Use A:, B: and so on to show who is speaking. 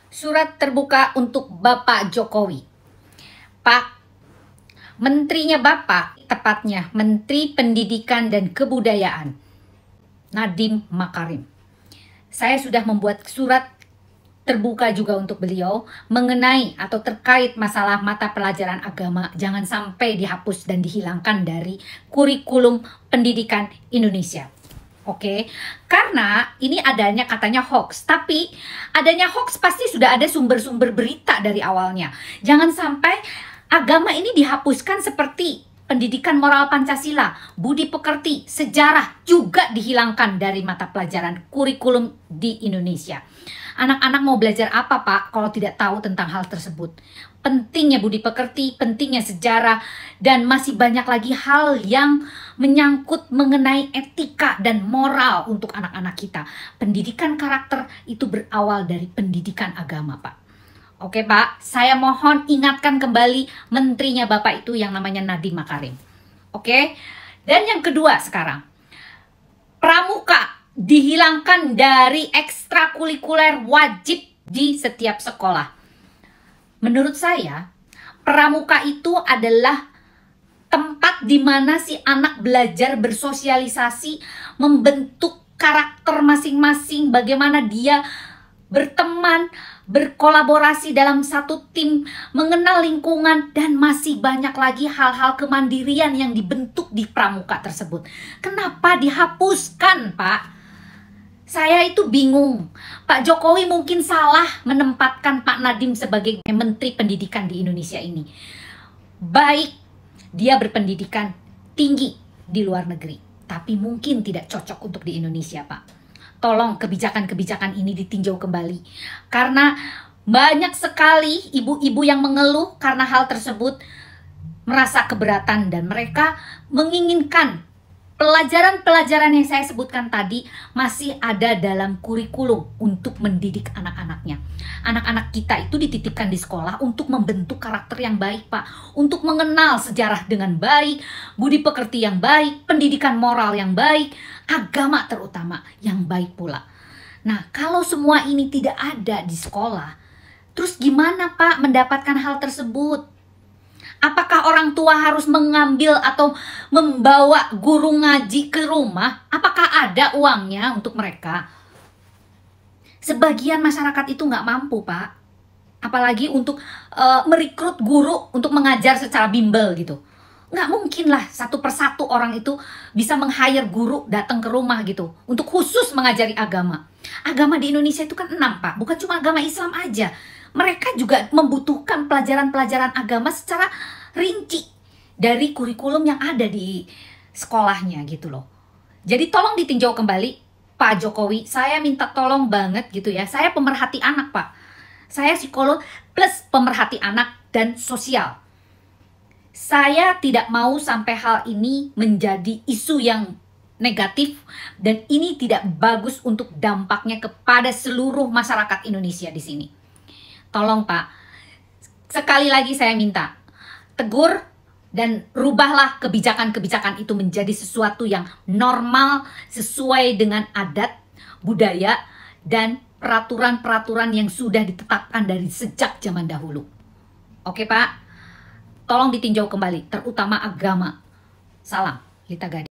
A: Surat terbuka untuk Bapak Jokowi. Pak, menterinya Bapak, tepatnya Menteri Pendidikan dan Kebudayaan, Nadiem Makarim. Saya sudah membuat surat terbuka juga untuk beliau mengenai atau terkait masalah mata pelajaran agama. Jangan sampai dihapus dan dihilangkan dari kurikulum pendidikan Indonesia. Oke, karena ini adanya katanya hoax, tapi adanya hoax pasti sudah ada sumber-sumber berita dari awalnya. Jangan sampai agama ini dihapuskan seperti pendidikan moral Pancasila, budi pekerti, sejarah juga dihilangkan dari mata pelajaran kurikulum di Indonesia. Anak-anak mau belajar apa, Pak, kalau tidak tahu tentang hal tersebut? Pentingnya budi pekerti, pentingnya sejarah, dan masih banyak lagi hal yang menyangkut mengenai etika dan moral untuk anak-anak kita. Pendidikan karakter itu berawal dari pendidikan agama, Pak. Oke, Pak, saya mohon ingatkan kembali menterinya Bapak itu yang namanya Nadiem Makarim. Oke, dan yang kedua sekarang, pramuka dihilangkan dari ekstrakurikuler wajib di setiap sekolah. Menurut saya, pramuka itu adalah tempat di mana si anak belajar bersosialisasi, membentuk karakter masing-masing, bagaimana dia berteman, berkolaborasi dalam satu tim, mengenal lingkungan, dan masih banyak lagi hal-hal kemandirian yang dibentuk di pramuka tersebut. Kenapa dihapuskan, Pak? Saya itu bingung. Pak Jokowi mungkin salah menempatkan Pak Nadiem sebagai Menteri Pendidikan di Indonesia ini. Baik, dia berpendidikan tinggi di luar negeri, tapi mungkin tidak cocok untuk di Indonesia, Pak. Tolong kebijakan-kebijakan ini ditinjau kembali. Karena banyak sekali ibu-ibu yang mengeluh karena hal tersebut, merasa keberatan, dan mereka menginginkan pelajaran-pelajaran yang saya sebutkan tadi masih ada dalam kurikulum untuk mendidik anak-anaknya. Anak-anak kita itu dititipkan di sekolah untuk membentuk karakter yang baik, Pak. Untuk mengenal sejarah dengan baik, budi pekerti yang baik, pendidikan moral yang baik, agama terutama yang baik pula. Nah, kalau semua ini tidak ada di sekolah, terus gimana, Pak, mendapatkan hal tersebut? Apakah orang tua harus mengambil atau membawa guru ngaji ke rumah? Apakah ada uangnya untuk mereka? Sebagian masyarakat itu nggak mampu, Pak. Apalagi untuk merekrut guru untuk mengajar secara bimbel gitu. Nggak mungkin lah satu persatu orang itu bisa meng-hire guru datang ke rumah gitu untuk khusus mengajari agama. Agama di Indonesia itu kan 6, Pak. Bukan cuma agama Islam aja. Mereka juga membutuhkan pelajaran-pelajaran agama secara rinci dari kurikulum yang ada di sekolahnya gitu loh. Jadi tolong ditinjau kembali, Pak Jokowi. Saya minta tolong banget gitu ya. Saya pemerhati anak, Pak. Saya psikolog plus pemerhati anak dan sosial. Saya tidak mau sampai hal ini menjadi isu yang negatif, dan ini tidak bagus untuk dampaknya kepada seluruh masyarakat Indonesia di sini. Tolong, Pak, sekali lagi saya minta, tegur dan rubahlah kebijakan-kebijakan itu menjadi sesuatu yang normal, sesuai dengan adat, budaya, dan peraturan-peraturan yang sudah ditetapkan dari sejak zaman dahulu. Oke, Pak, tolong ditinjau kembali, terutama agama. Salam, Lita Gading.